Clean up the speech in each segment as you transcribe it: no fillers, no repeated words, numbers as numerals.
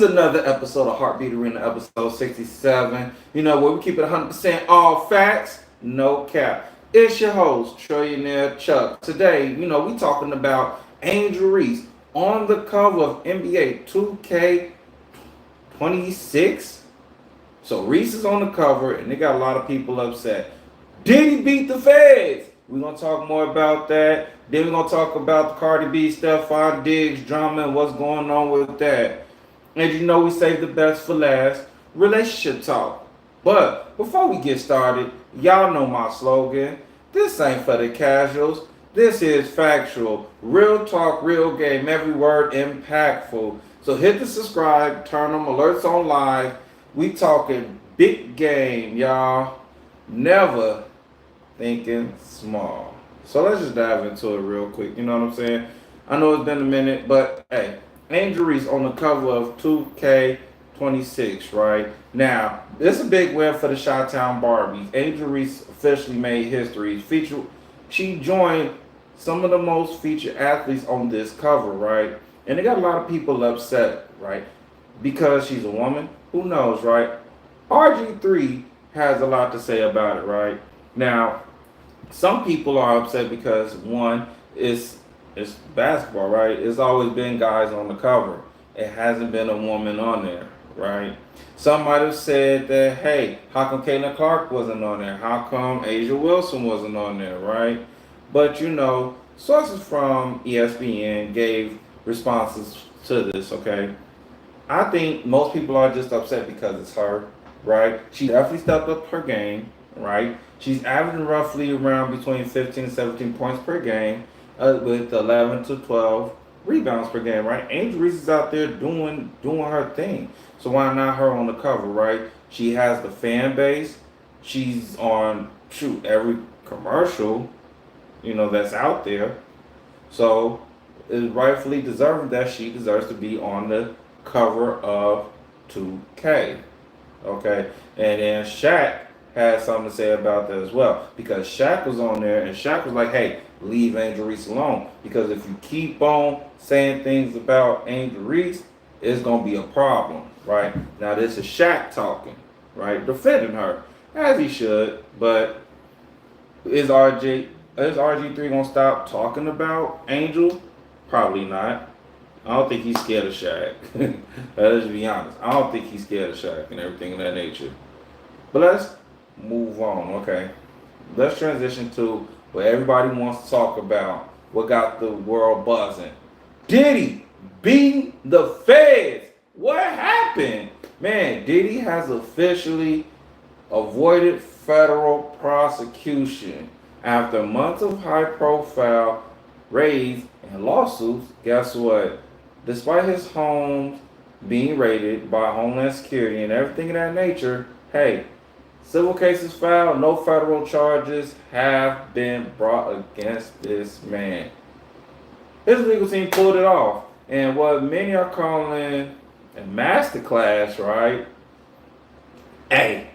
Another episode of Heartbeat Arena, episode 67. Where we keep it 100% all facts, no cap. It's your host, Trillionaire Chuck. Today, we talking about Angel Reese on the cover of NBA 2K26. So Reese is on the cover, and they got a lot of people upset. Diddy beat the feds. We're going to talk more about that. Then we're going to talk about the Cardi B, Stephon Diggs drama and what's going on with that. And we save the best for last, relationship talk. But before we get started, y'all know my slogan. This ain't for the casuals. This is factual. Real talk, real game. Every word impactful. So hit the subscribe, turn them alerts on live. We talking big game, y'all. Never thinking small. So let's just dive into it real quick. You know what I'm saying? I know it's been a minute, but hey. Angel Reese on the cover of 2K26, right? Now, this is a big win for the Chi-Town Barbies. Angel Reese officially made history. She joined some of the most featured athletes on this cover, right? And they got a lot of people upset, right? Because she's a woman. Who knows, right? RG3 has a lot to say about it, right? Now, some people are upset because one, it's basketball, right? It's always been guys on the cover. It hasn't been a woman on there, right? Some might have said that, hey, how come Caitlin Clark wasn't on there? How come Asia Wilson wasn't on there, right? But sources from ESPN gave responses to this, okay? I think most people are just upset because it's her, right? She definitely stepped up her game, right? She's averaging roughly around between 15 and 17 points per game. With 11 to 12 rebounds per game, right? Angel Reese is out there doing her thing. So why not her on the cover, right? She has the fan base. She's on every commercial, that's out there. So it's rightfully deserving that she deserves to be on the cover of 2K. Okay, and then Shaq had something to say about that as well, because Shaq was on there and Shaq was like, hey, leave Angel Reese alone, because if you keep on saying things about Angel Reese, it's going to be a problem, right? Now this is Shaq talking, right, defending her, as he should, but is RG3 going to stop talking about Angel? Probably not. I don't think he's scared of Shaq. Let's be honest. I don't think he's scared of Shaq and everything of that nature. But let's move on, okay? Let's transition to what everybody wants to talk about. What got the world buzzing? Diddy beating the feds. What happened? Man, Diddy has officially avoided federal prosecution after months of high-profile raids and lawsuits. Guess what? Despite his home being raided by Homeland Security and everything of that nature, hey, civil cases filed, no federal charges have been brought against this man. His legal team pulled it off. And what many are calling a masterclass, right? Hey,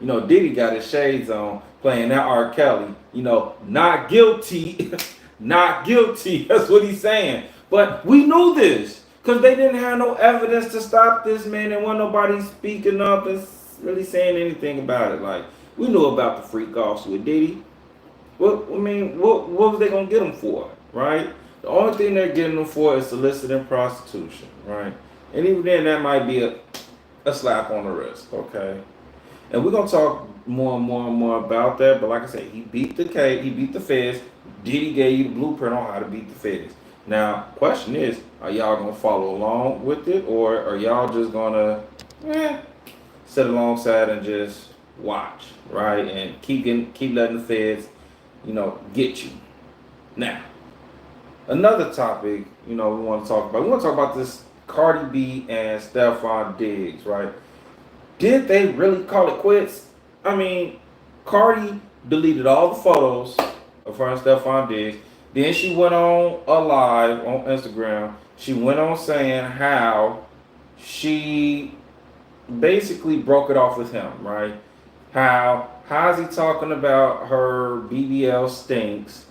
Diddy got his shades on playing that R. Kelly. Not guilty, not guilty. That's what he's saying. But we knew this because they didn't have no evidence to stop this man, and wasn't nobody speaking up and really saying anything about it. Like, we knew about the freak offs with Diddy. What was they gonna get him for, right? The only thing they're getting him for is soliciting prostitution, right? And even then, that might be a slap on the wrist, okay? And we're gonna talk more and more and more about that. But like I said, he beat the feds. Diddy gave you the blueprint on how to beat the feds. Now, question is, are y'all gonna follow along with it, or are y'all just gonna sit alongside and just watch, right? And keep letting the feds, get you. Now, another topic, we want to talk about. We want to talk about this Cardi B and Stephon Diggs, right? Did they really call it quits? I mean, Cardi deleted all the photos of her and Stephon Diggs. Then she went on a live on Instagram. She went on saying how she basically broke it off with him, right? How's he talking about her BBL stinks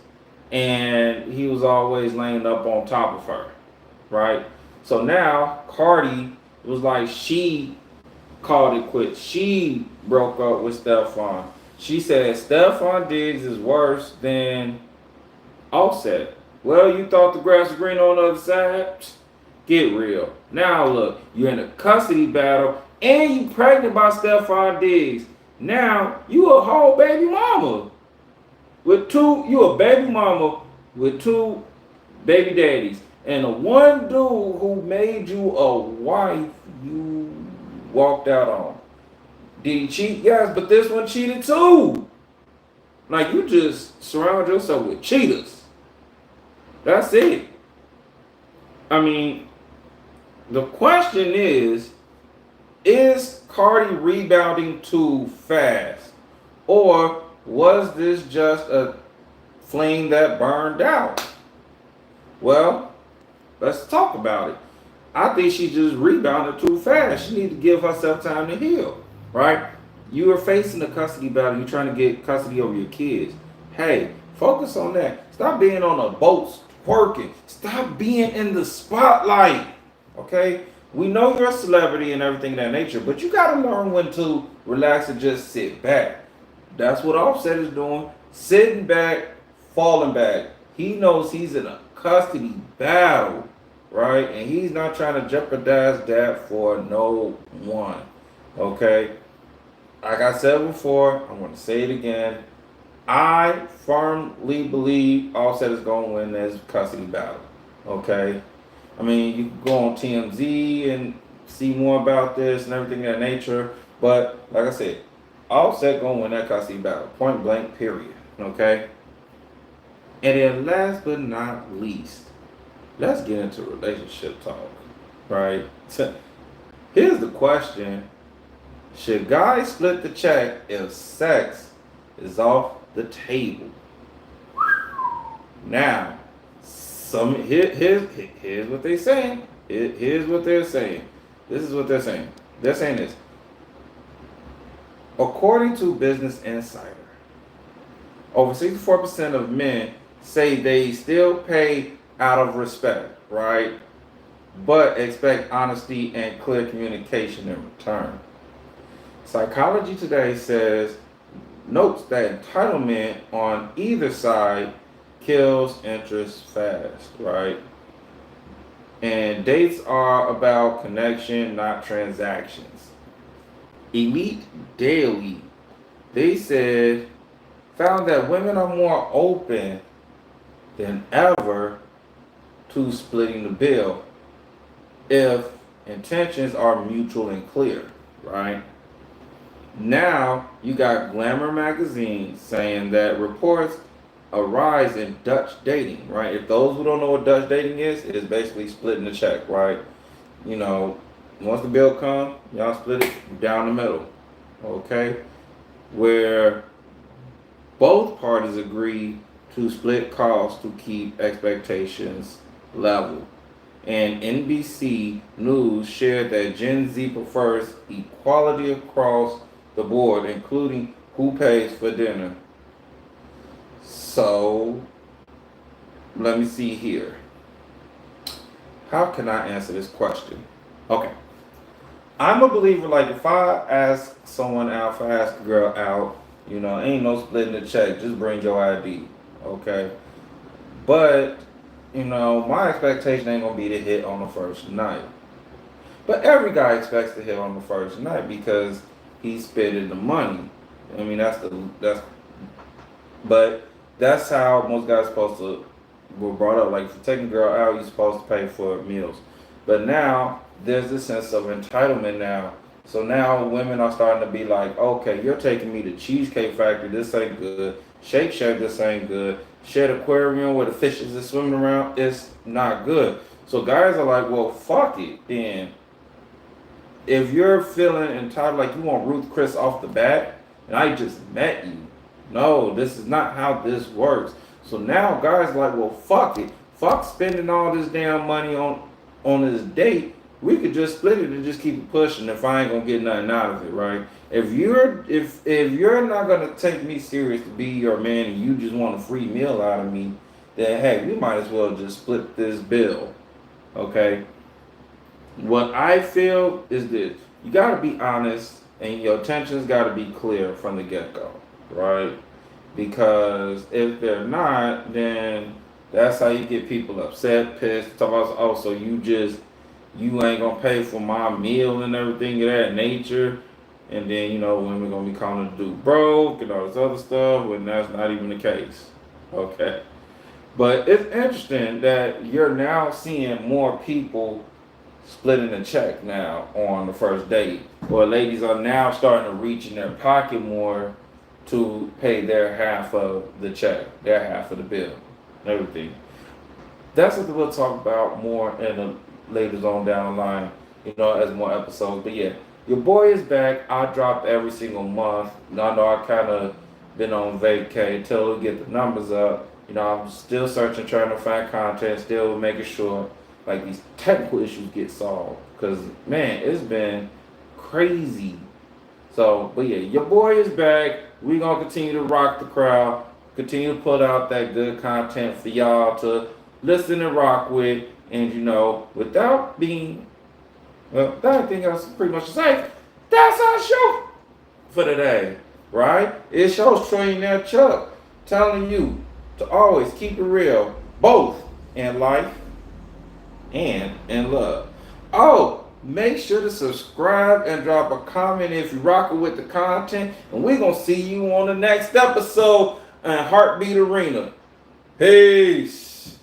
and he was always laying up on top of her, right? So now Cardi It was like she called it quits. She broke up with Stephon. She said Stephon Diggs is worse than Offset. Well, you thought the grass was green on the other side? Get real. Now look, you're in a custody battle and you pregnant by Stephon Diggs. Now you a whole baby mama with two. You a baby mama with two baby daddies, and the one dude who made you a wife, you walked out on. Did he cheat? Yes, but this one cheated too. Like you just surround yourself with cheaters. That's it. I mean, the question is Cardi rebounding too fast? Or was this just a flame that burned out? Well, let's talk about it. I think she just rebounded too fast. She needs to give herself time to heal, right? You are facing a custody battle. You're trying to get custody over your kids. Hey, focus on that. Stop being on a boat twerking. Stop being in the spotlight, okay? We know you're a celebrity and everything of that nature, but you got to learn when to relax and just sit back. That's what Offset is doing. Sitting back, falling back. He knows he's in a custody battle, right? And he's not trying to jeopardize that for no one, okay? Like I said before, I'm going to say it again. I firmly believe Offset is going to win this custody battle, okay? I mean, you can go on TMZ and see more about this and everything of that nature, but like I said, Offset going to win that custody battle, point blank, period, okay? And then last but not least, let's get into relationship talk, right? Here's the question. Should guys split the check if sex is off the table? Now, here's what they're saying. Here's what they're saying. This is what they're saying. They're saying this. According to Business Insider, over 64% of men say they still pay out of respect, right? But expect honesty and clear communication in return. Psychology Today notes that entitlement on either side kills interest fast, right? And dates are about connection, not transactions. Elite Daily, they found that women are more open than ever to splitting the bill if intentions are mutual and clear, right? Now, you got Glamour magazine saying that reports a rise in Dutch dating, right? If those who don't know what Dutch dating is, it is basically splitting the check, right? You know, once the bill comes, y'all split it down the middle, okay? Where both parties agree to split costs to keep expectations level. And NBC News shared that Gen Z prefers equality across the board, including who pays for dinner. So, let me see here. How can I answer this question? Okay. I'm a believer, like if I ask someone out, if I ask a girl out, you know, ain't no splitting the check, just bring your ID, okay? But, you know, my expectation ain't gonna be to hit on the first night. But every guy expects to hit on the first night because he's spending the money. I mean, but that's how most guys were brought up. Like, if you're taking a girl out, you're supposed to pay for meals. But now, there's this sense of entitlement now. So now women are starting to be like, okay, you're taking me to Cheesecake Factory, this ain't good. Shake Shack, this ain't good. Shed Aquarium where the fishes are swimming around, it's not good. So guys are like, well, fuck it then. If you're feeling entitled, like you want Ruth Chris off the bat, and I just met you. No, this is not how this works. So now guys are like, well, fuck it. Fuck spending all this damn money on this date. We could just split it and just keep it pushing if I ain't gonna get nothing out of it, right? If you're not gonna take me serious to be your man and you just want a free meal out of me, then hey, we might as well just split this bill. Okay? What I feel is this: you got to be honest, and your intentions got to be clear from the get go, right? Because if they're not, then that's how you get people upset, pissed, talk about, oh, so you ain't gonna pay for my meal and everything of that nature. And then, women gonna be calling the dude broke and all this other stuff when that's not even the case. Okay. But it's interesting that you're now seeing more people splitting the check now on the first date. Or ladies are now starting to reach in their pocket more to pay their half of the check, their half of the bill, and everything. That's what we'll talk about more in the later on down the line, as more episodes. But yeah, your boy is back. I drop every single month. I know I kind of been on vacay until we get the numbers up. I'm still searching, trying to find content, still making sure like these technical issues get solved. Cause man, it's been crazy. So, but yeah, your boy is back. We gonna continue to rock the crowd, continue to put out that good content for y'all to listen and rock with. And without being, well, that anything else pretty much to say, that's our show for today, right? It shows Trillionaire Chuck telling you to always keep it real, both in life and in love. Oh, make sure to subscribe and drop a comment if you're rocking with the content. And we're going to see you on the next episode in Heartbeat Arena. Peace.